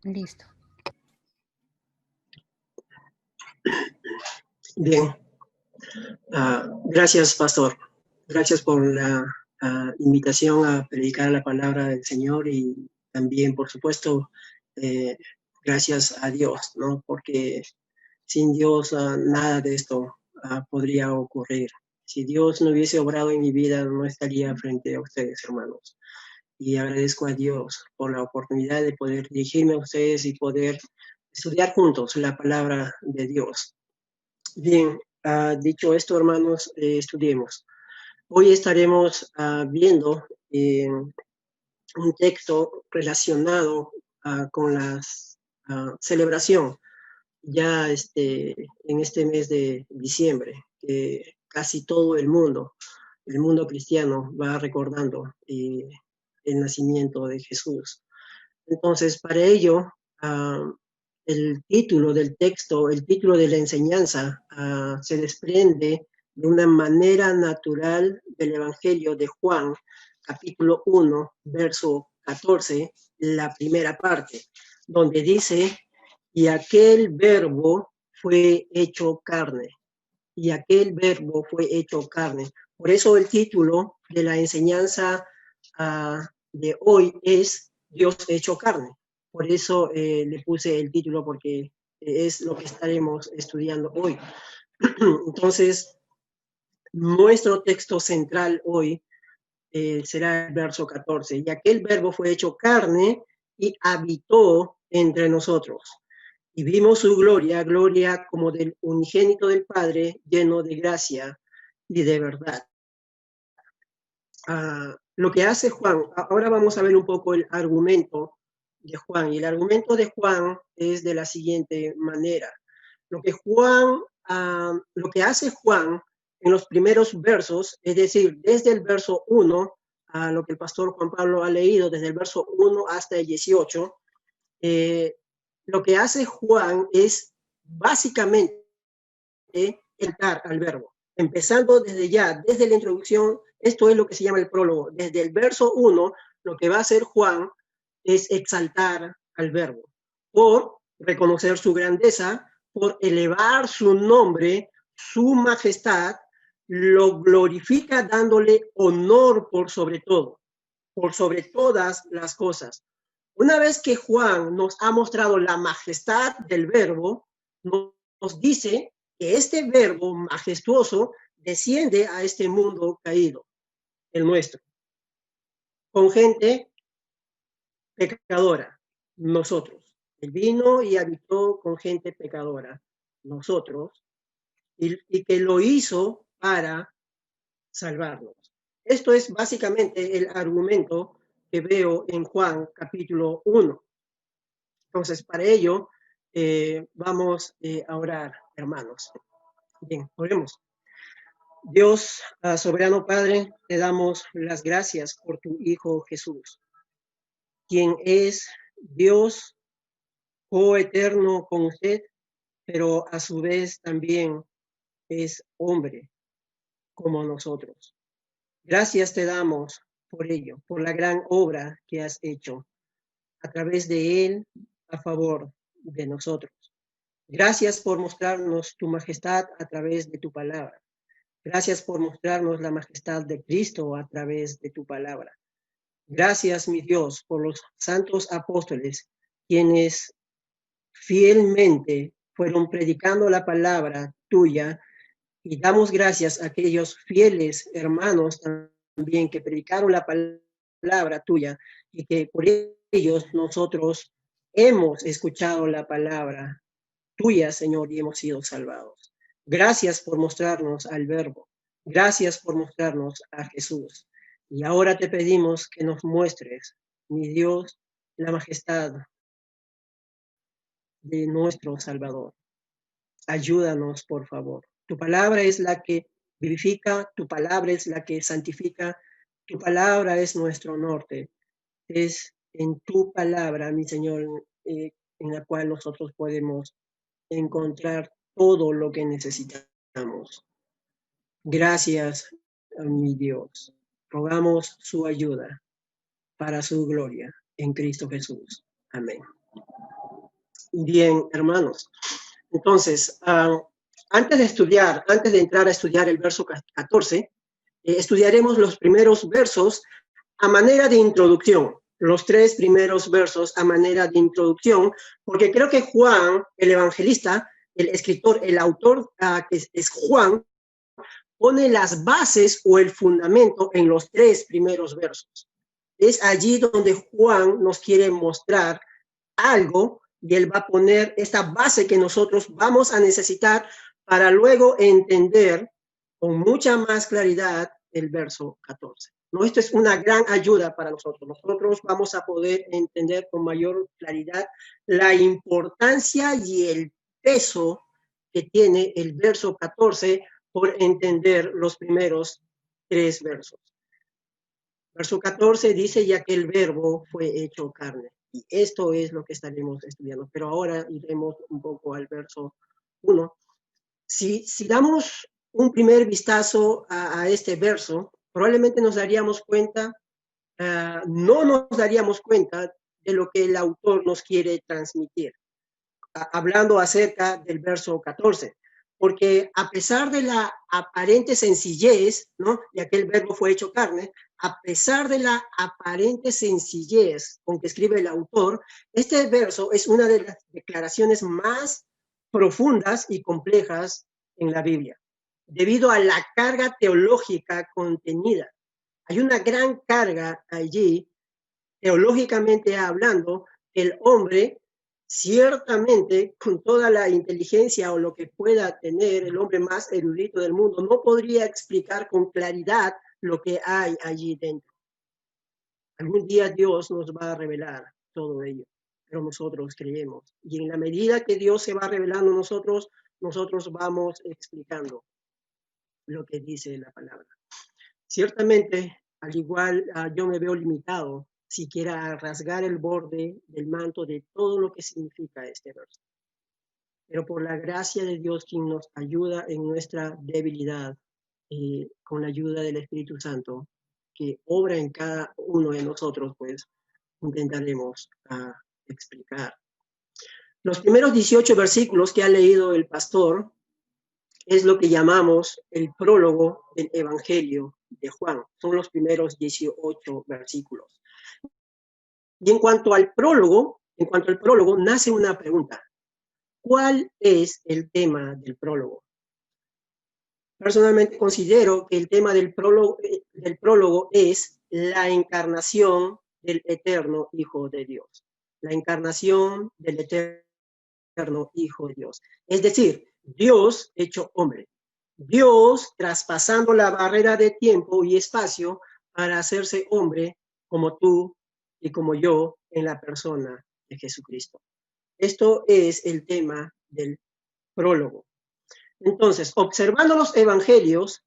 Listo. Bien. Gracias, pastor. Gracias por la invitación a predicar la palabra del Señor y también, por supuesto, gracias a Dios, ¿no? Porque sin Dios nada de esto podría ocurrir. Si Dios no hubiese obrado en mi vida, no estaría frente a ustedes, hermanos. Y agradezco a Dios por la oportunidad de poder dirigirme a ustedes y poder estudiar juntos la palabra de Dios. Bien, dicho esto, hermanos, estudiemos. Hoy estaremos viendo un texto relacionado con la celebración ya en este mes de diciembre, que casi todo el mundo cristiano va recordando el nacimiento de Jesús. Entonces, para ello, el título del texto, el título de la enseñanza, se desprende de una manera natural del Evangelio de Juan, capítulo 1, verso 14, la primera parte, donde dice, y aquel verbo fue hecho carne, y aquel verbo fue hecho carne. Por eso el título de la enseñanza de hoy es Dios hecho carne. Por eso le puse el título, porque es lo que estaremos estudiando hoy. Entonces, nuestro texto central hoy será el verso 14. Y aquel verbo fue hecho carne y habitó entre nosotros. Y vimos su gloria, gloria como del unigénito del Padre, lleno de gracia y de verdad. Lo que hace Juan, ahora vamos a ver un poco el argumento de Juan, y el argumento de Juan es de la siguiente manera. Lo que hace Juan en los primeros versos, es decir, desde el verso 1, a lo que el pastor Juan Pablo ha leído, desde el verso 1 hasta el 18, lo que hace Juan es básicamente entrar al verbo. Empezando desde la introducción, esto es lo que se llama el prólogo. Desde el verso 1, lo que va a hacer Juan es exaltar al verbo, por reconocer su grandeza, por elevar su nombre, su majestad, lo glorifica dándole honor por sobre todo, por sobre todas las cosas. Una vez que Juan nos ha mostrado la majestad del verbo, nos dice que este verbo majestuoso desciende a este mundo caído, el nuestro, con gente pecadora, nosotros. Él vino y habitó con gente pecadora, nosotros, y que lo hizo para salvarnos. Esto es básicamente el argumento que veo en Juan capítulo 1. Entonces, para ello, vamos a orar, hermanos. Bien, oremos. Dios, soberano Padre, te damos las gracias por tu Hijo Jesús, quien es Dios coeterno con usted, pero a su vez también es hombre como nosotros. Gracias te damos por ello, por la gran obra que has hecho a través de él a favor de nosotros. Gracias por mostrarnos tu majestad a través de tu palabra. Gracias por mostrarnos la majestad de Cristo a través de tu palabra. Gracias, mi Dios, por los santos apóstoles, quienes fielmente fueron predicando la palabra tuya, y damos gracias a aquellos fieles hermanos también que predicaron la palabra tuya, y que por ellos nosotros hemos escuchado la palabra tuya, Señor, y hemos sido salvados. Gracias por mostrarnos al Verbo. Gracias por mostrarnos a Jesús. Y ahora te pedimos que nos muestres, mi Dios, la majestad de nuestro Salvador. Ayúdanos, por favor. Tu palabra es la que vivifica, tu palabra es la que santifica, tu palabra es nuestro norte. Es en tu palabra, mi Señor, en la cual nosotros podemos encontrar todo lo que necesitamos. Gracias, mi Dios. Rogamos su ayuda para su gloria en Cristo Jesús. Amén. Bien, hermanos. Entonces, antes de entrar a estudiar el verso 14, estudiaremos los primeros versos a manera de introducción, los tres primeros versos a manera de introducción, porque creo que Juan, el evangelista, el escritor, el autor, que es Juan, pone las bases o el fundamento en los tres primeros versos. Es allí donde Juan nos quiere mostrar algo y él va a poner esta base que nosotros vamos a necesitar para luego entender con mucha más claridad el verso 14. ¿No? Esto es una gran ayuda para nosotros. Nosotros vamos a poder entender con mayor claridad la importancia y el peso que tiene el verso 14 por entender los primeros tres versos. Verso 14 dice, ya que el verbo fue hecho carne. Y esto es lo que estaremos estudiando. Pero ahora iremos un poco al verso 1. Si damos un primer vistazo a este verso, probablemente nos daríamos cuenta, no nos daríamos cuenta de lo que el autor nos quiere transmitir, hablando acerca del verso 14. Porque a pesar de la aparente sencillez, ¿no? Ya que el verbo fue hecho carne, a pesar de la aparente sencillez con que escribe el autor, este verso es una de las declaraciones más profundas y complejas en la Biblia, debido a la carga teológica contenida. Hay una gran carga allí, teológicamente hablando, el hombre ciertamente con toda la inteligencia o lo que pueda tener el hombre más erudito del mundo, no podría explicar con claridad lo que hay allí dentro. Algún día Dios nos va a revelar todo ello, pero nosotros creemos. Y en la medida que Dios se va revelando a nosotros, nosotros vamos explicando lo que dice la palabra. Ciertamente, al igual, yo me veo limitado siquiera a rasgar el borde del manto de todo lo que significa este verso. Pero por la gracia de Dios, quien nos ayuda en nuestra debilidad, con la ayuda del Espíritu Santo, que obra en cada uno de nosotros, pues intentaremos explicar. Los primeros 18 versículos que ha leído el pastor es lo que llamamos el prólogo del Evangelio de Juan. Son los primeros 18 versículos. Y en cuanto al prólogo, nace una pregunta. ¿Cuál es el tema del prólogo? Personalmente considero que el tema del prólogo es la encarnación del eterno Hijo de Dios. La encarnación del eterno Hijo de Dios. Es decir, Dios hecho hombre. Dios traspasando la barrera de tiempo y espacio para hacerse hombre como tú y como yo en la persona de Jesucristo. Esto es el tema del prólogo. Entonces, observando los evangelios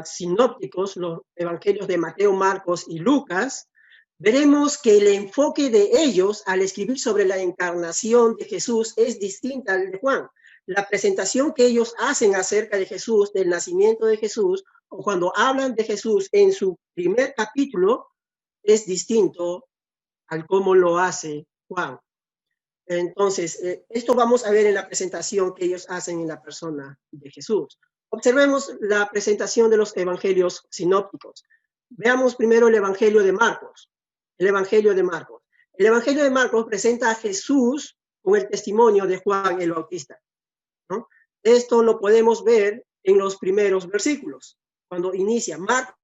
sinópticos, los evangelios de Mateo, Marcos y Lucas, veremos que el enfoque de ellos al escribir sobre la encarnación de Jesús es distinta al de Juan. La presentación que ellos hacen acerca de Jesús, del nacimiento de Jesús, o cuando hablan de Jesús en su primer capítulo, es distinto al cómo lo hace Juan. Entonces, esto vamos a ver en la presentación que ellos hacen en la persona de Jesús. Observemos la presentación de los evangelios sinópticos. Veamos primero el evangelio de Marcos. El evangelio de Marcos. El evangelio de Marcos presenta a Jesús con el testimonio de Juan el Bautista, ¿no? Esto lo podemos ver en los primeros versículos, cuando inicia Marcos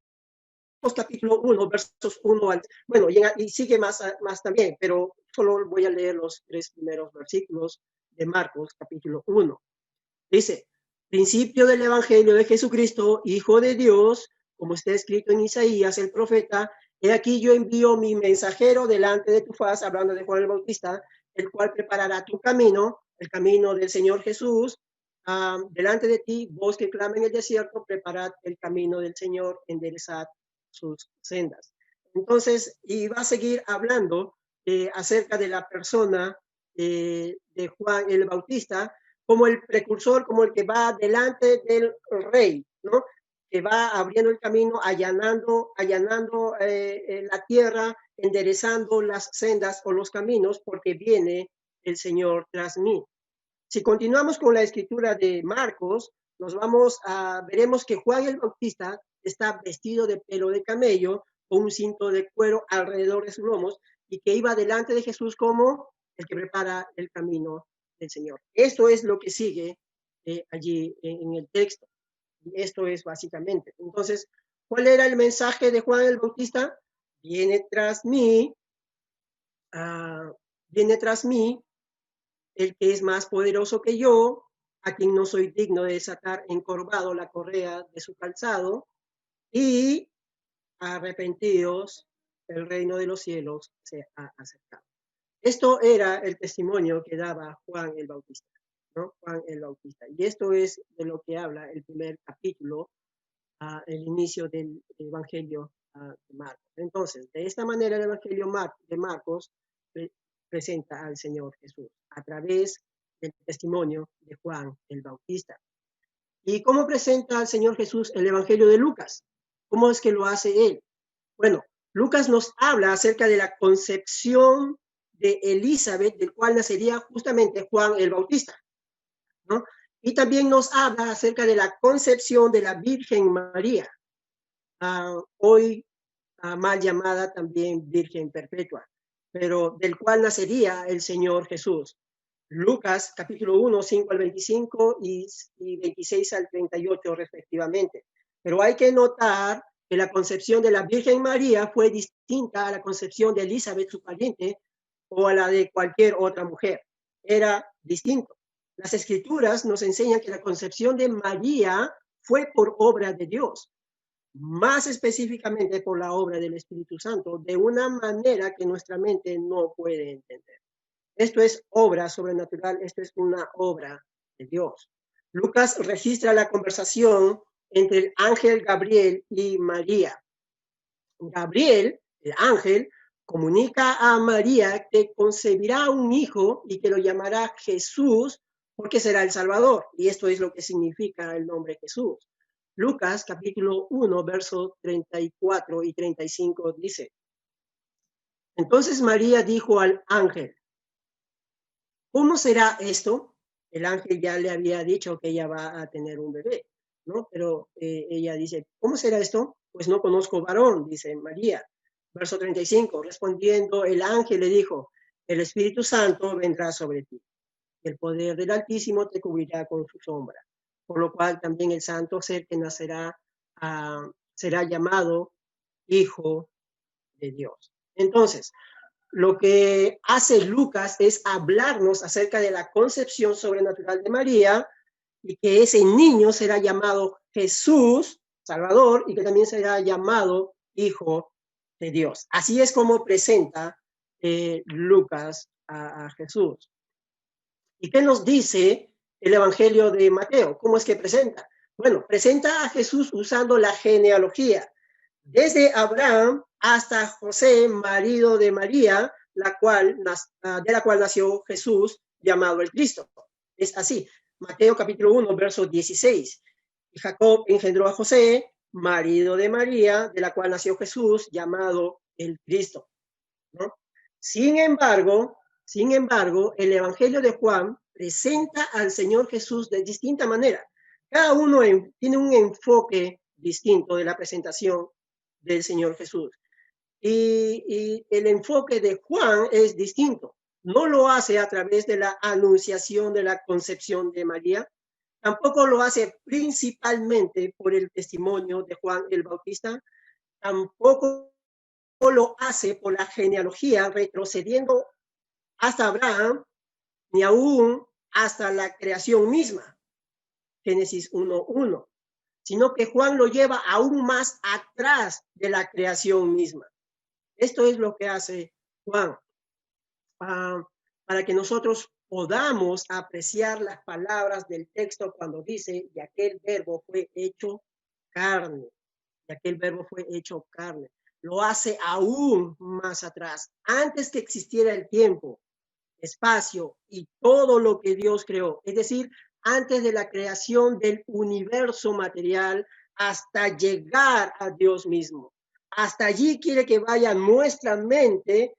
capítulo 1, versos 1 al... Bueno, y sigue más también, pero solo voy a leer los tres primeros versículos de Marcos capítulo 1. Dice, principio del Evangelio de Jesucristo, Hijo de Dios, como está escrito en Isaías el profeta, he aquí yo envío mi mensajero delante de tu faz, hablando de Juan el Bautista, el cual preparará tu camino, el camino del Señor Jesús, delante de ti, vos que clama en el desierto, preparad el camino del Señor, enderezad sus sendas. Entonces, y va a seguir hablando acerca de la persona de Juan el Bautista como el precursor, como el que va delante del rey, ¿no? que va abriendo el camino, allanando la tierra, enderezando las sendas o los caminos, porque viene el Señor tras mí. Si continuamos con la escritura de Marcos, veremos que Juan el Bautista está vestido de pelo de camello, con un cinto de cuero alrededor de sus lomos, y que iba delante de Jesús como el que prepara el camino del Señor. Esto es lo que sigue allí en el texto. Y esto es básicamente. Entonces, ¿cuál era el mensaje de Juan el Bautista? Viene tras mí, viene tras mí el que es más poderoso que yo, a quien no soy digno de desatar encorvado la correa de su calzado, y arrepentidos, el reino de los cielos se ha acercado. Esto era el testimonio que daba Juan el Bautista, ¿no? Juan el Bautista. Y esto es de lo que habla el primer capítulo, el inicio del Evangelio de Marcos. Entonces, de esta manera el Evangelio de Marcos presenta al Señor Jesús a través del testimonio de Juan el Bautista. ¿Y cómo presenta al Señor Jesús el Evangelio de Lucas? ¿Cómo es que lo hace él? Bueno, Lucas nos habla acerca de la concepción de Elizabeth, del cual nacería justamente Juan el Bautista, ¿no? Y también nos habla acerca de la concepción de la Virgen María, hoy mal llamada también Virgen Perpetua, pero del cual nacería el Señor Jesús. Lucas capítulo 1, 5 al 25 y 26 al 38 respectivamente. Pero hay que notar que la concepción de la Virgen María fue distinta a la concepción de Elizabeth, su pariente, o a la de cualquier otra mujer. Era distinto. Las escrituras nos enseñan que la concepción de María fue por obra de Dios, más específicamente por la obra del Espíritu Santo, de una manera que nuestra mente no puede entender. Esto es obra sobrenatural, esto es una obra de Dios. Lucas registra la conversación entre el ángel Gabriel y María. Gabriel, el ángel, comunica a María que concebirá un hijo y que lo llamará Jesús porque será el Salvador. Y esto es lo que significa el nombre Jesús. Lucas capítulo 1, versos 34 y 35 dice: entonces María dijo al ángel: ¿cómo será esto? El ángel ya le había dicho que ella va a tener un bebé, ¿no? Pero ella dice: ¿cómo será esto? Pues no conozco varón, dice María. Verso 35, respondiendo el ángel le dijo: el Espíritu Santo vendrá sobre ti. El poder del Altísimo te cubrirá con su sombra. Por lo cual también el santo ser que nacerá será llamado Hijo de Dios. Entonces, lo que hace Lucas es hablarnos acerca de la concepción sobrenatural de María y que ese niño será llamado Jesús, Salvador, y que también será llamado Hijo de Dios. Así es como presenta Lucas a Jesús. ¿Y qué nos dice el Evangelio de Mateo? ¿Cómo es que presenta? Bueno, presenta a Jesús usando la genealogía, desde Abraham hasta José, marido de María, de la cual nació Jesús, llamado el Cristo. Es así. Mateo capítulo 1, verso 16. Y Jacob engendró a José, marido de María, de la cual nació Jesús, llamado el Cristo, ¿no? Sin embargo, el Evangelio de Juan presenta al Señor Jesús de distinta manera. Cada uno tiene un enfoque distinto de la presentación del Señor Jesús. Y el enfoque de Juan es distinto. No lo hace a través de la anunciación de la concepción de María, tampoco lo hace principalmente por el testimonio de Juan el Bautista, tampoco lo hace por la genealogía retrocediendo hasta Abraham, ni aún hasta la creación misma, Génesis 1:1, sino que Juan lo lleva aún más atrás de la creación misma. Esto es lo que hace Juan, para que nosotros podamos apreciar las palabras del texto cuando dice: y aquel verbo fue hecho carne, y aquel verbo fue hecho carne. Lo hace aún más atrás, antes que existiera el tiempo, espacio y todo lo que Dios creó. Es decir, antes de la creación del universo material, hasta llegar a Dios mismo. Hasta allí quiere que vaya nuestra mente,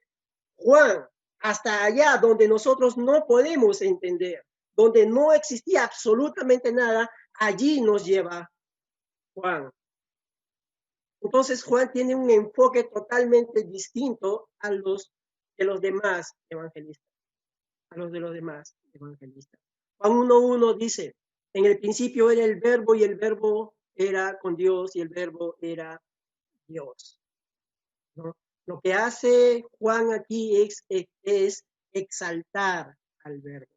Juan, hasta allá donde nosotros no podemos entender, donde no existía absolutamente nada, allí nos lleva Juan. Entonces Juan tiene un enfoque totalmente distinto a los de los demás evangelistas, Juan 1:1 dice, en el principio era el verbo y el verbo era con Dios y el verbo era Dios, ¿no? Lo que hace Juan aquí es exaltar al verbo.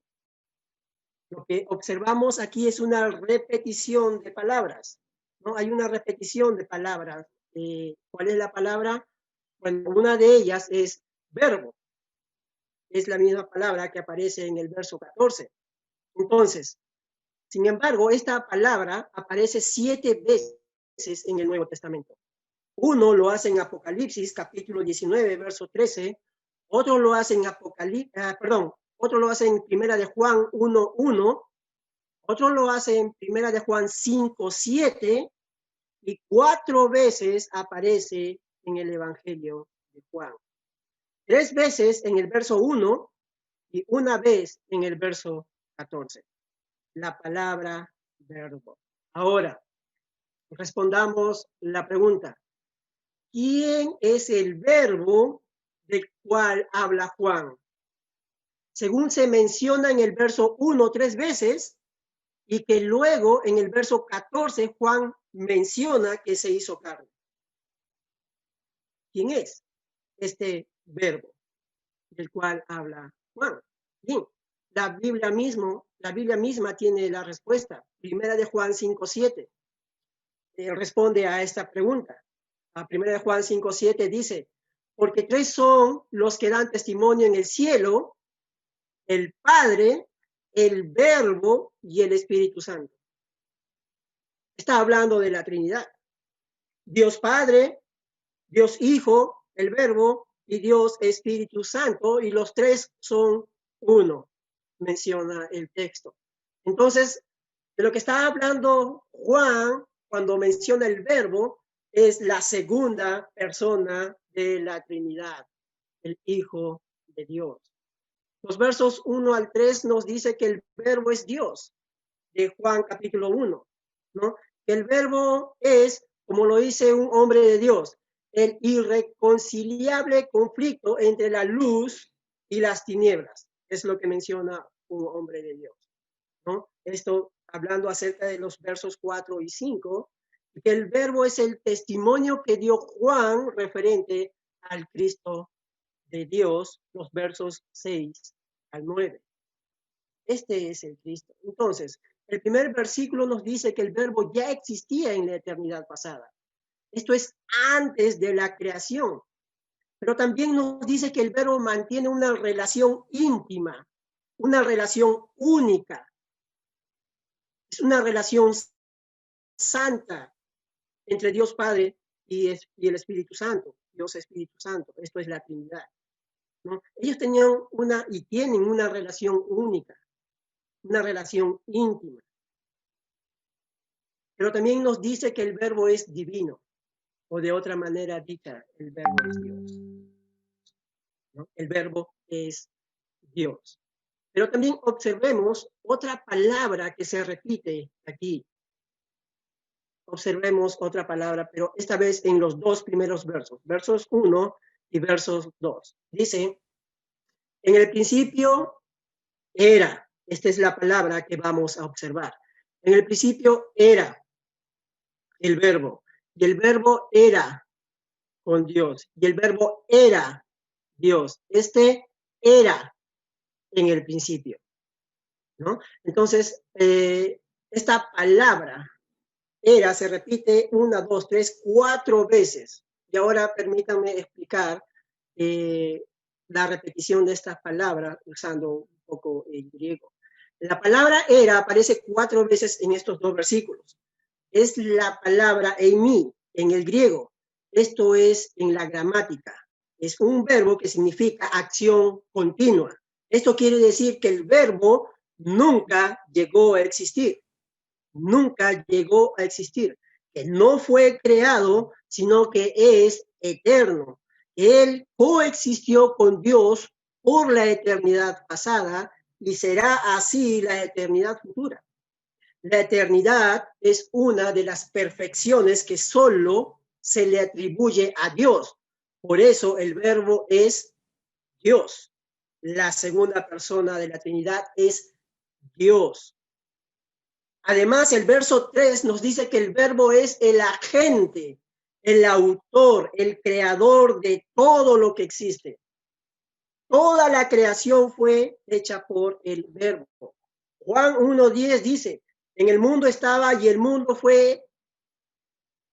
Lo que observamos aquí es una repetición de palabras, ¿no? Hay una repetición de palabras. ¿Cuál es la palabra? Bueno, una de ellas es verbo. Es la misma palabra que aparece en el verso 14. Entonces, sin embargo, esta palabra aparece 7 veces en el Nuevo Testamento. Uno lo hace en Apocalipsis, capítulo 19, verso 13. Otro lo hace en otro lo hace en Primera de Juan 1:1. Otro lo hace en Primera de Juan 5:7. Y 4 veces aparece en el Evangelio de Juan. 3 veces en el verso 1 y 1 vez en el verso 14. La palabra verbo. Ahora, respondamos la pregunta. ¿Quién es el verbo del cual habla Juan? Según se menciona en el verso 1 3 veces, y que luego en el verso 14 Juan menciona que se hizo carne. ¿Quién es este verbo del cual habla Juan? Bien, la Biblia misma tiene la respuesta. Primera de Juan 5:7 responde a esta pregunta. La Primera de Juan 5:7 dice, porque 3 son los que dan testimonio en el cielo, el Padre, el Verbo y el Espíritu Santo. Está hablando de la Trinidad. Dios Padre, Dios Hijo, el Verbo y Dios Espíritu Santo, y los 3 son uno, menciona el texto. Entonces, de lo que está hablando Juan cuando menciona el Verbo es la segunda persona de la Trinidad, el Hijo de Dios. Los versos 1 al 3 nos dice que el Verbo es Dios, de Juan capítulo 1, ¿no? El Verbo es, como lo dice un hombre de Dios, el irreconciliable conflicto entre la luz y las tinieblas. Es lo que menciona un hombre de Dios, ¿no? Esto hablando acerca de los versos 4 y 5, que el Verbo es el testimonio que dio Juan referente al Cristo de Dios, los versos 6 al 9. Este es el Cristo. Entonces, el primer versículo nos dice que el Verbo ya existía en la eternidad pasada. Esto es antes de la creación. Pero también nos dice que el Verbo mantiene una relación íntima, una relación única. Es una relación santa entre Dios Padre y el Espíritu Santo, Dios Espíritu Santo. Esto es la Trinidad, ¿no? Ellos tenían y tienen una relación única, una relación íntima. Pero también nos dice que el Verbo es divino, o de otra manera dicha, el Verbo es Dios, ¿no? El Verbo es Dios. Pero también observemos otra palabra que se repite aquí. Observemos otra palabra, pero esta vez en los 2 primeros versos, versos 1 y versos 2. Dice, en el principio era, esta es la palabra que vamos a observar. En el principio era el Verbo, y el Verbo era con Dios, y el Verbo era Dios. Este era en el principio, ¿no? Entonces, esta palabra era se repite 1, 2, 3, 4 veces. Y ahora permítanme explicar la repetición de estas palabras usando un poco el griego. La palabra era aparece 4 veces en estos 2 versículos. Es la palabra eimi en el griego. Esto es en la gramática. Es un verbo que significa acción continua. Esto quiere decir que el verbo nunca llegó a existir. Nunca llegó a existir. que no fue creado, sino que es eterno. Él coexistió con Dios por la eternidad pasada y será así la eternidad futura. La eternidad es una de las perfecciones que solo se le atribuye a Dios. Por eso el verbo es Dios. La segunda persona de la Trinidad es Dios. Además, el verso 3 nos dice que el verbo es el agente, el autor, el creador de todo lo que existe. Toda la creación fue hecha por el verbo. Juan 1:10 dice, en el mundo estaba y el mundo fue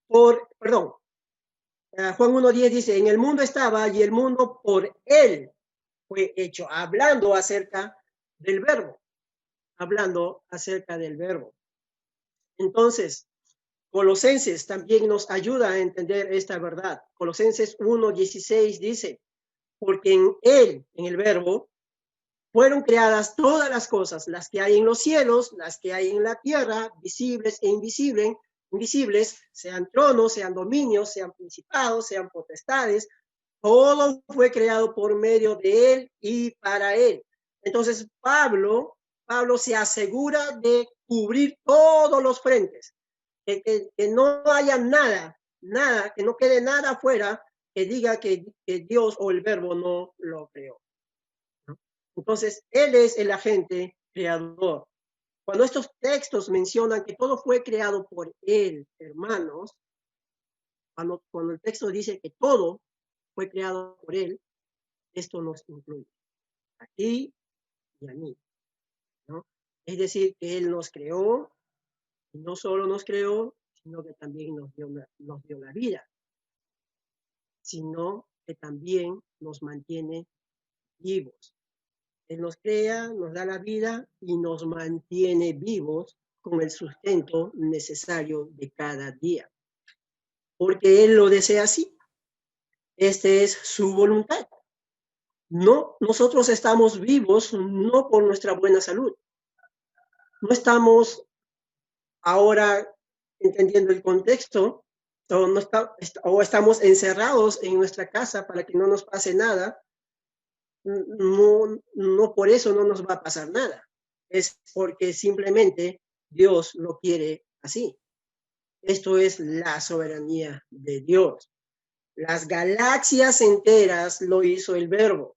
Juan 1:10 dice, en el mundo estaba y el mundo por él fue hecho, hablando acerca del verbo. Entonces, Colosenses también nos ayuda a entender esta verdad. Colosenses 1:16 dice, porque en él, en el verbo, fueron creadas todas las cosas, las que hay en los cielos, las que hay en la tierra, visibles e invisibles, sean tronos, sean dominios, sean principados, sean potestades, todo fue creado por medio de él y para él. Entonces Pablo se asegura de cubrir todos los frentes, que no haya nada, que no quede nada afuera que diga que Dios o el verbo no lo creó. Entonces, él es el agente creador. Cuando estos textos mencionan que todo fue creado por él, hermanos, cuando el texto dice que todo fue creado por él, esto nos incluye a ti y a mí, ¿no? Es decir, que él nos creó, y no solo nos creó, sino que también nos dio la vida, sino que también nos mantiene vivos. Él nos crea, nos da la vida y nos mantiene vivos con el sustento necesario de cada día. Porque Él lo desea así. Esta es su voluntad. No, nosotros estamos vivos no por nuestra buena salud. No estamos ahora entendiendo el contexto o estamos encerrados en nuestra casa para que no nos pase nada. No por eso no nos va a pasar nada. Es porque simplemente Dios lo quiere así. Esto es la soberanía de Dios. Las galaxias enteras lo hizo el verbo.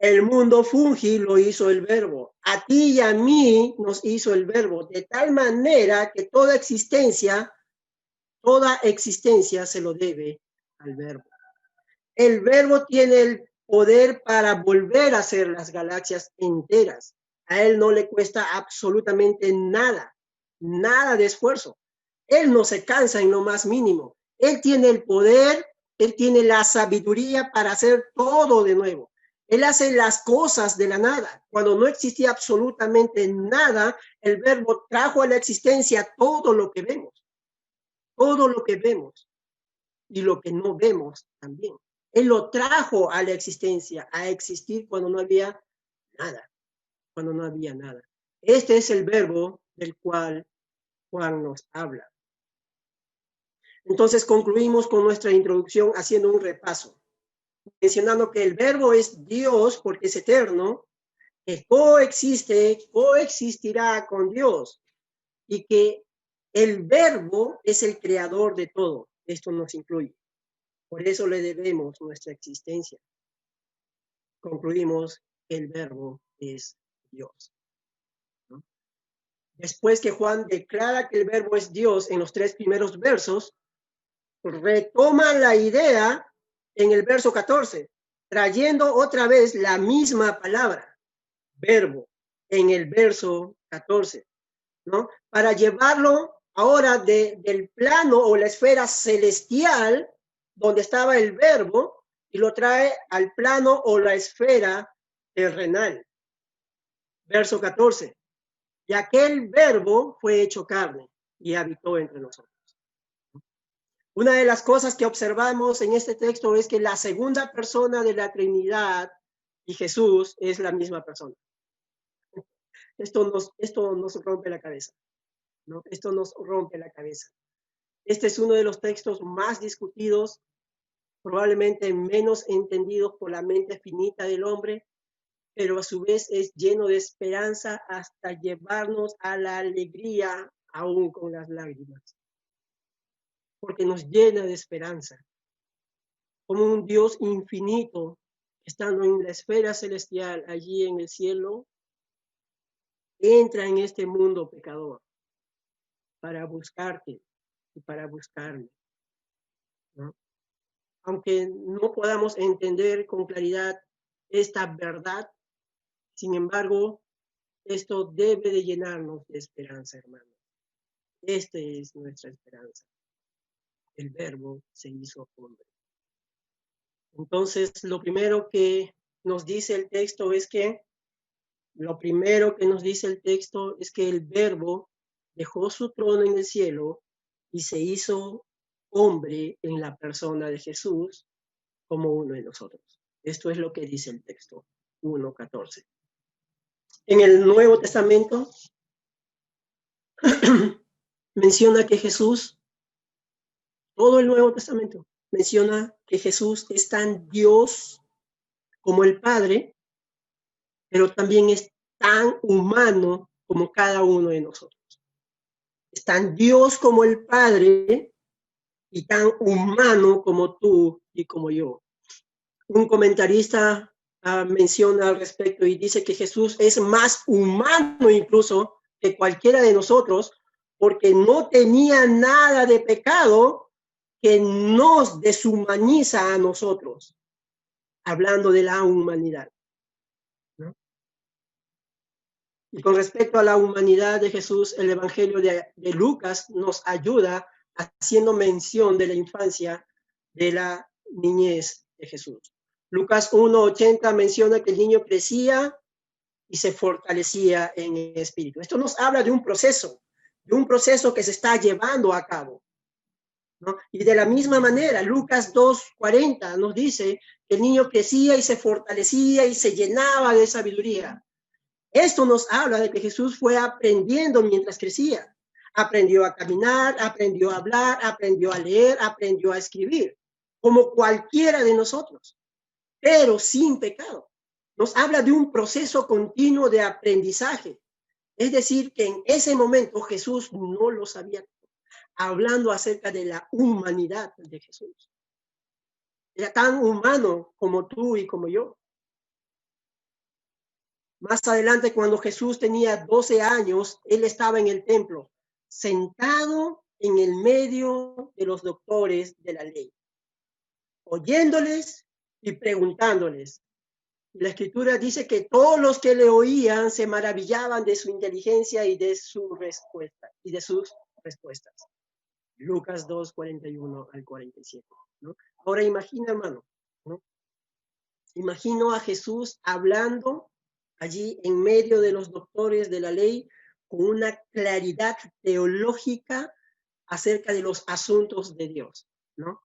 El mundo fungi lo hizo el verbo. A ti y a mí nos hizo el verbo, de tal manera que toda existencia se lo debe al verbo. El verbo tiene el poder para volver a hacer las galaxias enteras. A él no le cuesta absolutamente nada, nada de esfuerzo. Él no se cansa en lo más mínimo. Él tiene el poder, él tiene la sabiduría para hacer todo de nuevo. Él hace las cosas de la nada. Cuando no existía absolutamente nada, el verbo trajo a la existencia todo lo que vemos y lo que no vemos también. Él lo trajo a la existencia, a existir cuando no había nada, Este es el verbo del cual Juan nos habla. Entonces concluimos con nuestra introducción haciendo un repaso, mencionando que el verbo es Dios porque es eterno, que coexistirá con Dios y que el verbo es el creador de todo. Esto nos incluye. Por eso le debemos nuestra existencia. Concluimos que el verbo es Dios, ¿no? Después que Juan declara que el verbo es Dios en los 3 primeros versos, retoma la idea en el verso 14, trayendo otra vez la misma palabra, verbo, en el verso 14, ¿no? Para llevarlo ahora del plano o la esfera celestial, donde estaba el verbo, y lo trae al plano o la esfera terrenal. Verso 14. Y aquel verbo fue hecho carne y habitó entre nosotros. Una de las cosas que observamos en este texto es que la segunda persona de la Trinidad y Jesús es la misma persona. Esto nos rompe la cabeza, ¿no? Esto nos rompe la cabeza. Este es uno de los textos más discutidos, probablemente menos entendidos por la mente finita del hombre, pero a su vez es lleno de esperanza hasta llevarnos a la alegría, aún con las lágrimas, porque nos llena de esperanza, como un Dios infinito, estando en la esfera celestial, allí en el cielo, entra en este mundo pecador para buscarte y para buscarme, ¿no? Aunque no podamos entender con claridad esta verdad, sin embargo, esto debe de llenarnos de esperanza, hermano. Esta es nuestra esperanza. El Verbo se hizo hombre. Entonces, lo primero que nos dice el texto es que el Verbo dejó su trono en el cielo y se hizo hombre en la persona de Jesús como uno de nosotros. Esto es lo que dice el texto 1:14. En el Nuevo Testamento menciona que Jesús, todo el Nuevo Testamento, menciona que Jesús es tan Dios como el Padre, pero también es tan humano como cada uno de nosotros. Es tan Dios como el Padre y tan humano como tú y como yo. Un comentarista menciona al respecto y dice que Jesús es más humano incluso que cualquiera de nosotros, porque no tenía nada de pecado que nos deshumaniza a nosotros, hablando de la humanidad, ¿no? Y con respecto a la humanidad de Jesús, el Evangelio de Lucas nos ayuda haciendo mención de la infancia, de la niñez de Jesús. Lucas 1:80 menciona que el niño crecía y se fortalecía en el espíritu. Esto nos habla de un proceso que se está llevando a cabo, ¿no? Y de la misma manera, Lucas 2:40 nos dice que el niño crecía y se fortalecía y se llenaba de sabiduría. Esto nos habla de que Jesús fue aprendiendo mientras crecía. Aprendió a caminar, aprendió a hablar, aprendió a leer, aprendió a escribir, como cualquiera de nosotros, pero sin pecado. Nos habla de un proceso continuo de aprendizaje. Es decir, que en ese momento Jesús no lo sabía, hablando acerca de la humanidad de Jesús. Era tan humano como tú y como yo. Más adelante, cuando Jesús tenía 12 años, él estaba en el templo, sentado en el medio de los doctores de la ley, oyéndoles y preguntándoles. La Escritura dice que todos los que le oían se maravillaban de su inteligencia y de su respuesta y de sus respuestas. Lucas 2:41-47, ¿no? Ahora imagina, hermano, ¿no? Imagino a Jesús hablando allí en medio de los doctores de la ley con una claridad teológica acerca de los asuntos de Dios, ¿no?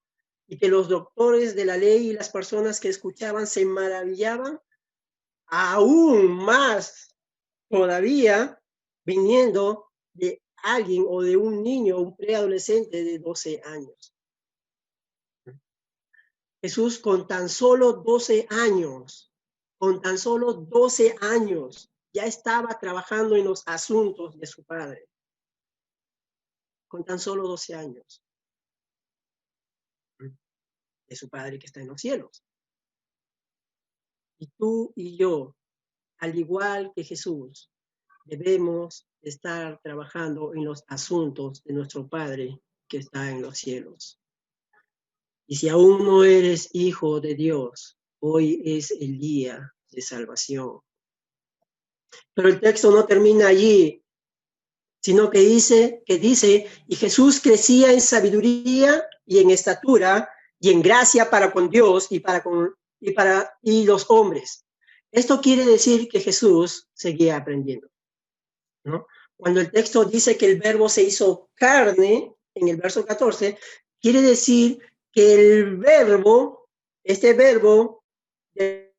Y que los doctores de la ley y las personas que escuchaban se maravillaban aún más todavía viniendo de alguien o de un niño, un preadolescente de 12 años. Jesús con tan solo 12 años, ya estaba trabajando en los asuntos de su Padre. Con tan solo 12 años. De su Padre que está en los cielos. Y tú y yo, al igual que Jesús, debemos estar trabajando en los asuntos de nuestro Padre que está en los cielos. Y si aún no eres hijo de Dios, hoy es el día de salvación. Pero el texto no termina allí, sino que dice, y Jesús crecía en sabiduría y en estatura y en gracia para con Dios y los hombres. Esto quiere decir que Jesús seguía aprendiendo, ¿no? Cuando el texto dice que el Verbo se hizo carne, en el verso 14, quiere decir que el Verbo, este Verbo del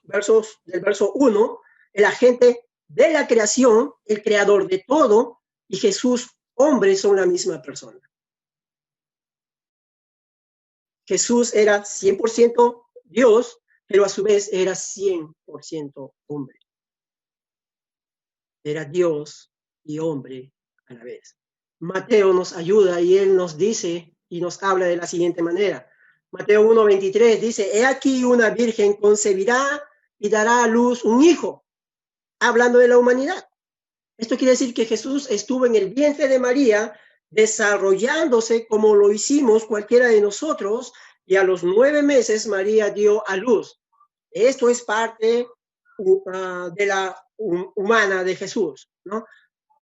verso 1, el agente de la creación, el creador de todo, y Jesús hombres son la misma persona. Jesús era 100% Dios, pero a su vez era 100% hombre. Era Dios y hombre a la vez. Mateo nos ayuda y él nos dice y nos habla de la siguiente manera. Mateo 1:23 dice, he aquí una virgen concebirá y dará a luz un hijo, hablando de la humanidad. Esto quiere decir que Jesús estuvo en el vientre de María desarrollándose como lo hicimos cualquiera de nosotros, y a los 9 meses María dio a luz. Esto es parte de la humana de Jesús, ¿no?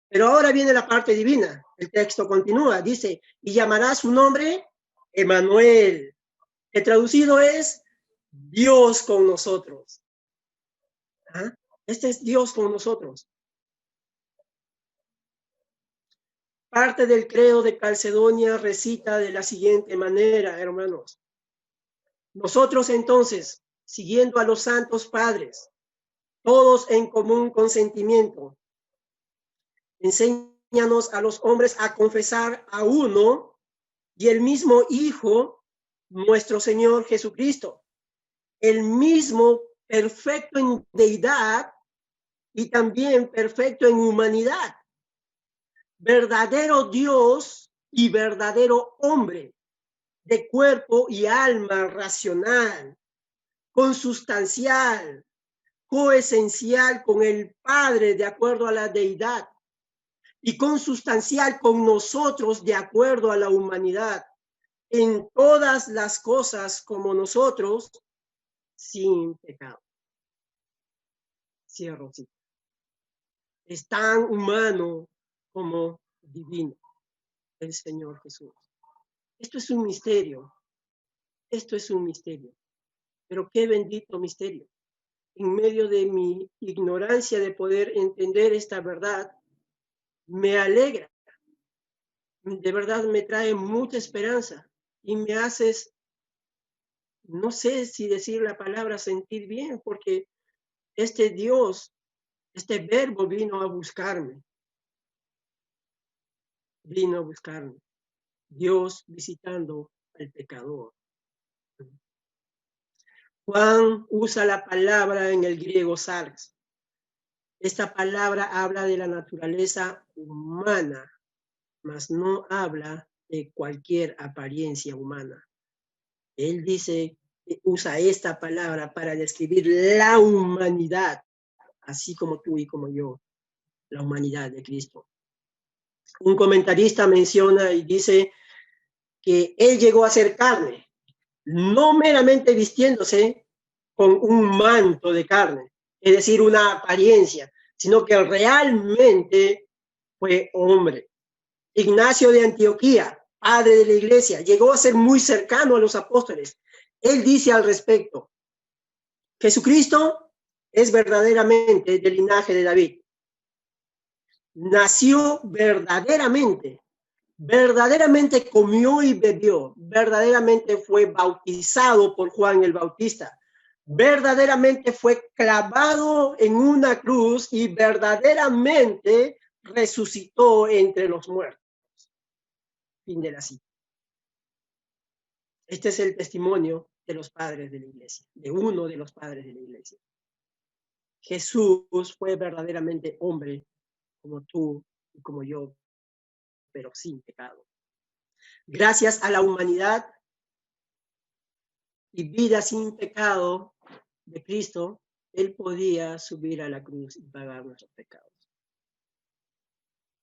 Pero ahora viene la parte divina. El texto continúa, dice, y llamará su nombre Emmanuel, que traducido es Dios con nosotros. ¿Ah? Este es Dios con nosotros. Parte del credo de Calcedonia recita de la siguiente manera, hermanos. Nosotros entonces, siguiendo a los santos padres, todos en común consentimiento, enséñanos a los hombres a confesar a uno y el mismo Hijo, nuestro Señor Jesucristo, el mismo perfecto en deidad y también perfecto en humanidad, verdadero Dios y verdadero hombre, de cuerpo y alma racional, consustancial, coesencial con el Padre de acuerdo a la deidad y consustancial con nosotros de acuerdo a la humanidad, en todas las cosas como nosotros, sin pecado. Cierro, sí. Es tan humano como divino el Señor Jesús. Esto es un misterio. Esto es un misterio. Pero qué bendito misterio. En medio de mi ignorancia de poder entender esta verdad, me alegra. De verdad me trae mucha esperanza y me haces, no sé si decir la palabra sentir bien, porque este Dios, este verbo vino a buscarme. Vino a buscarme. Dios visitando al pecador. Juan usa la palabra en el griego sarx. Esta palabra habla de la naturaleza humana, mas no habla de cualquier apariencia humana. Él dice, usa esta palabra para describir la humanidad, así como tú y como yo, la humanidad de Cristo. Un comentarista menciona y dice que Él llegó a ser carne, no meramente vistiéndose con un manto de carne, es decir, una apariencia, sino que realmente fue hombre. Ignacio de Antioquía, padre de la iglesia, llegó a ser muy cercano a los apóstoles. Él dice al respecto, Jesucristo es verdaderamente del linaje de David. Nació verdaderamente, verdaderamente comió y bebió, verdaderamente fue bautizado por Juan el Bautista, verdaderamente fue clavado en una cruz y verdaderamente resucitó entre los muertos. Fin de la cita. Este es el testimonio de los padres de la iglesia, de uno de los padres de la iglesia. Jesús fue verdaderamente hombre como tú y como yo, pero sin pecado. Gracias a la humanidad y vida sin pecado de Cristo, Él podía subir a la cruz y pagar nuestros pecados,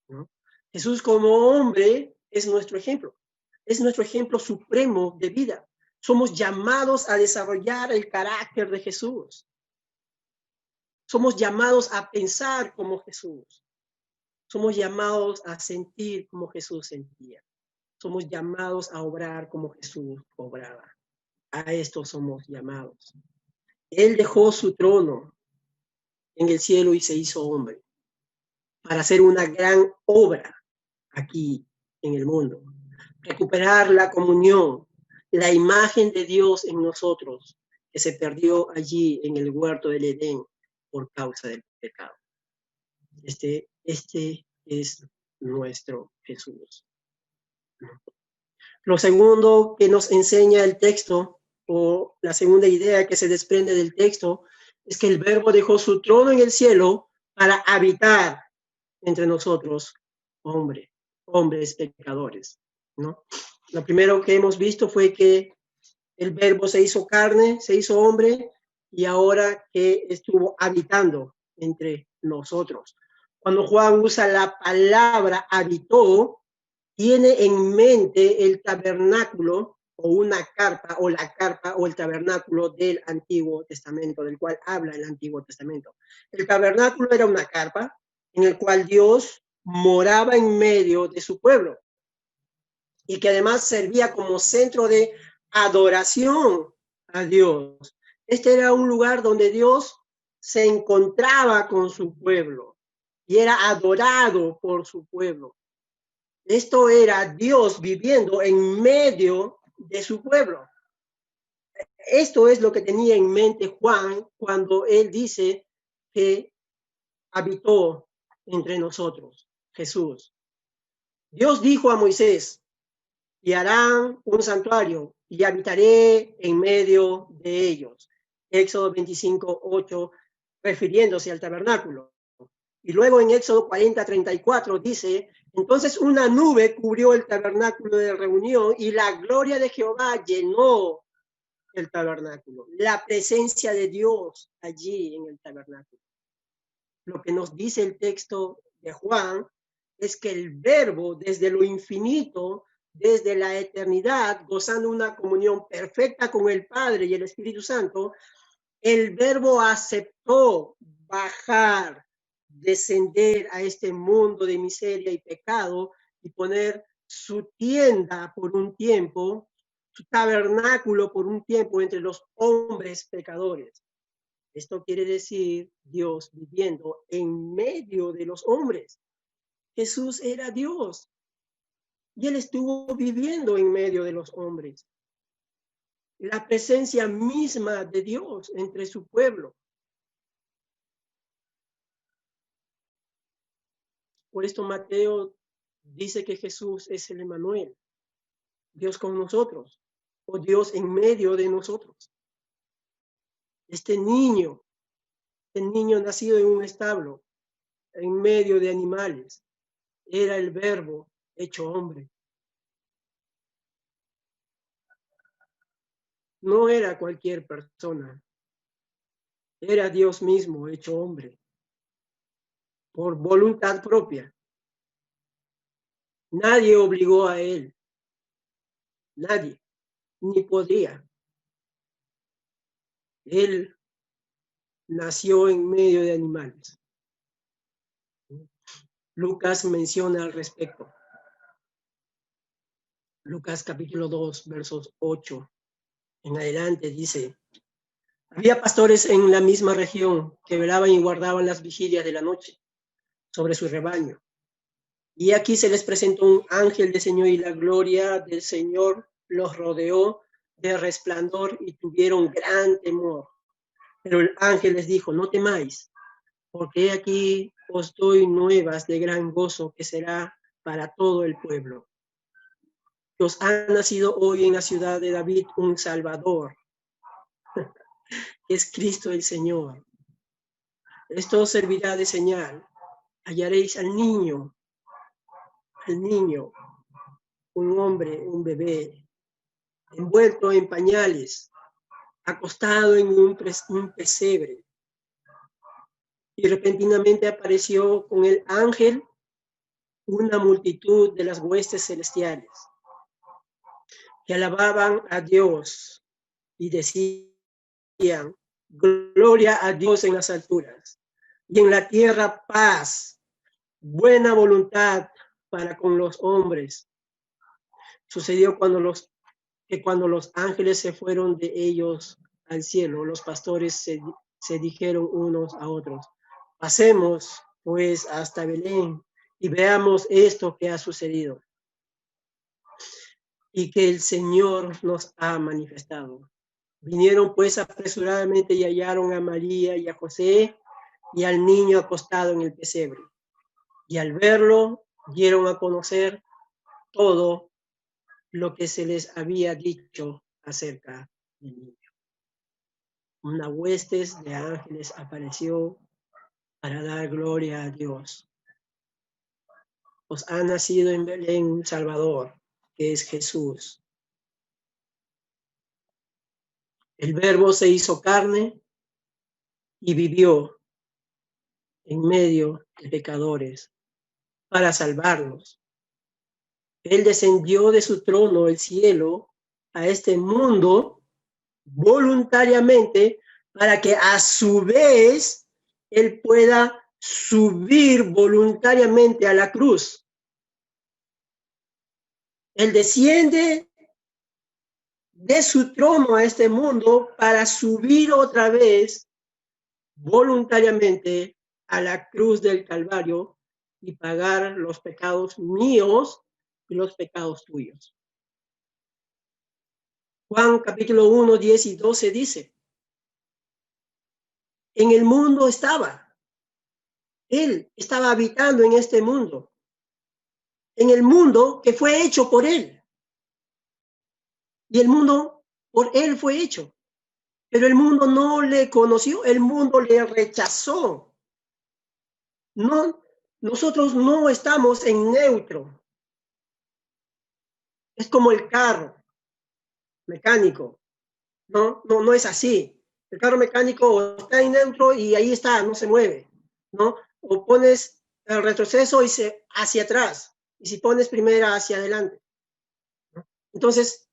¿no? Jesús como hombre es nuestro ejemplo supremo de vida. Somos llamados a desarrollar el carácter de Jesús. Somos llamados a pensar como Jesús. Somos llamados a sentir como Jesús sentía. Somos llamados a obrar como Jesús obraba. A esto somos llamados. Él dejó su trono en el cielo y se hizo hombre para hacer una gran obra aquí en el mundo. Recuperar la comunión, la imagen de Dios en nosotros, que se perdió allí en el huerto del Edén por causa del pecado. Este es nuestro Jesús. Lo segundo que nos enseña el texto, o la segunda idea que se desprende del texto, es que el Verbo dejó su trono en el cielo para habitar entre nosotros, hombres pecadores, ¿no? Lo primero que hemos visto fue que el Verbo se hizo carne, se hizo hombre, y ahora que estuvo habitando entre nosotros. Cuando Juan usa la palabra habitó, tiene en mente el tabernáculo o una carpa o la carpa o el tabernáculo del Antiguo Testamento, del cual habla el Antiguo Testamento. El tabernáculo era una carpa en el cual Dios moraba en medio de su pueblo y que además servía como centro de adoración a Dios. Este era un lugar donde Dios se encontraba con su pueblo y era adorado por su pueblo. Esto era Dios viviendo en medio de su pueblo. Esto es lo que tenía en mente Juan cuando él dice que habitó entre nosotros, Jesús. Dios dijo a Moisés, y harán un santuario y habitaré en medio de ellos. Éxodo 25:8, refiriéndose al tabernáculo. Y luego en Éxodo 40:34 dice, entonces una nube cubrió el tabernáculo de reunión y la gloria de Jehová llenó el tabernáculo. La presencia de Dios allí en el tabernáculo. Lo que nos dice el texto de Juan es que el Verbo desde lo infinito, desde la eternidad, gozando una comunión perfecta con el Padre y el Espíritu Santo, el Verbo aceptó bajar, descender a este mundo de miseria y pecado y poner su tienda por un tiempo, su tabernáculo por un tiempo entre los hombres pecadores. Esto quiere decir Dios viviendo en medio de los hombres. Jesús era Dios y él estuvo viviendo en medio de los hombres. La presencia misma de Dios entre su pueblo. Por esto Mateo dice que Jesús es el Emmanuel, Dios con nosotros, o Dios en medio de nosotros. Este niño nacido en un establo, en medio de animales, era el Verbo hecho hombre. No era cualquier persona, era Dios mismo hecho hombre, por voluntad propia. Nadie obligó a él, nadie, ni podría. Él nació en medio de animales. Lucas menciona al respecto. Lucas capítulo 2, versos 8 en adelante dice, había pastores en la misma región que velaban y guardaban las vigilias de la noche sobre su rebaño. Y aquí se les presentó un ángel del Señor y la gloria del Señor los rodeó de resplandor y tuvieron gran temor. Pero el ángel les dijo, no temáis, porque aquí os doy nuevas de gran gozo que será para todo el pueblo. Que os ha nacido hoy en la ciudad de David un Salvador, que es Cristo el Señor. Esto os servirá de señal. Hallaréis al niño, un hombre, un bebé, envuelto en pañales, acostado en un pesebre. Y repentinamente apareció con el ángel una multitud de las huestes celestiales que alababan a Dios y decían, gloria a Dios en las alturas y en la tierra paz, buena voluntad para con los hombres. Sucedió cuando los ángeles se fueron de ellos al cielo, los pastores se dijeron unos a otros, pasemos pues hasta Belén y veamos esto que ha sucedido y que el Señor nos ha manifestado. Vinieron pues apresuradamente y hallaron a María y a José y al niño acostado en el pesebre. Y al verlo, dieron a conocer todo lo que se les había dicho acerca del niño. Una huestes de ángeles apareció para dar gloria a Dios. Os ha nacido en Belén un Salvador, que es Jesús. El Verbo se hizo carne y vivió en medio de pecadores para salvarnos. Él descendió de su trono, el cielo, a este mundo voluntariamente para que a su vez Él pueda subir voluntariamente a la cruz. Él desciende de su trono a este mundo para subir otra vez voluntariamente a la cruz del Calvario y pagar los pecados míos y los pecados tuyos. Juan capítulo 1, 10 y 12 dice, en el mundo estaba, Él estaba habitando en este mundo, en el mundo que fue hecho por Él. Y el mundo por Él fue hecho. Pero el mundo no le conoció, el mundo le rechazó. No, nosotros no estamos en neutro. Es como el carro mecánico. No es así. El carro mecánico está en neutro y ahí está, no se mueve, ¿no? O pones el retroceso y hacia atrás. Y si pones primera, hacia adelante, ¿no? Entonces,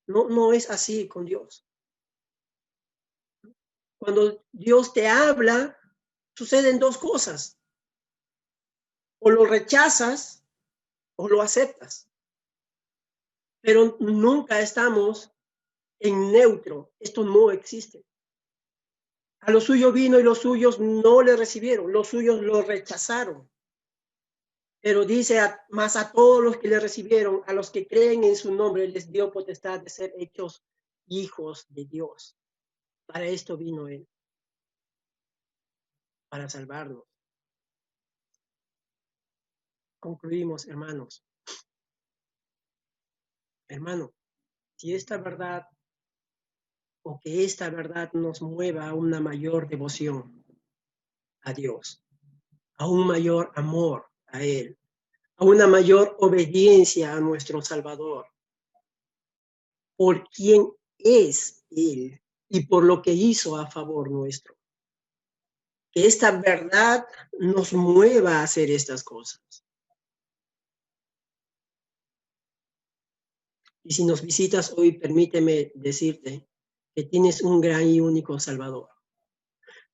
no es así con Dios. Cuando Dios te habla, suceden dos cosas. O lo rechazas o lo aceptas. Pero nunca estamos en neutro. Esto no existe. A los suyos vino y los suyos no le recibieron. Los suyos lo rechazaron. Pero dice, más a todos los que le recibieron, a los que creen en su nombre, les dio potestad de ser hechos hijos de Dios. Para esto vino Él. Para salvarnos. Concluimos, hermanos. Hermano, si esta verdad o que esta verdad nos mueva a una mayor devoción a Dios, a un mayor amor a Él, a una mayor obediencia a nuestro Salvador, por quien es Él y por lo que hizo a favor nuestro. Que esta verdad nos mueva a hacer estas cosas. Y si nos visitas hoy, permíteme decirte que tienes un gran y único Salvador,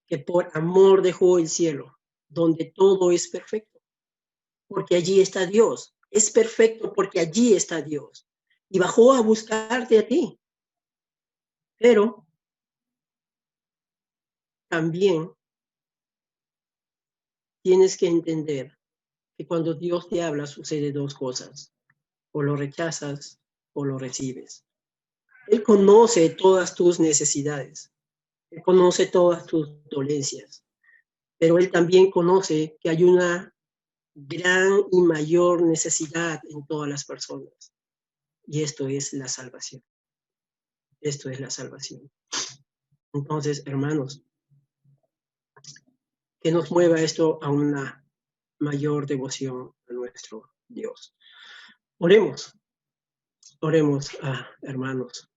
que por amor dejó el cielo, donde todo es perfecto, porque allí está Dios. Es perfecto porque allí está Dios. Y bajó a buscarte a ti. Pero también tienes que entender que cuando Dios te habla sucede dos cosas. O lo rechazas o lo recibes. Él conoce todas tus necesidades. Él conoce todas tus dolencias. Pero Él también conoce que hay una gran y mayor necesidad en todas las personas. Y esto es la salvación. Esto es la salvación. Entonces, hermanos, que nos mueva esto a una mayor devoción a nuestro Dios. Oremos, hermanos.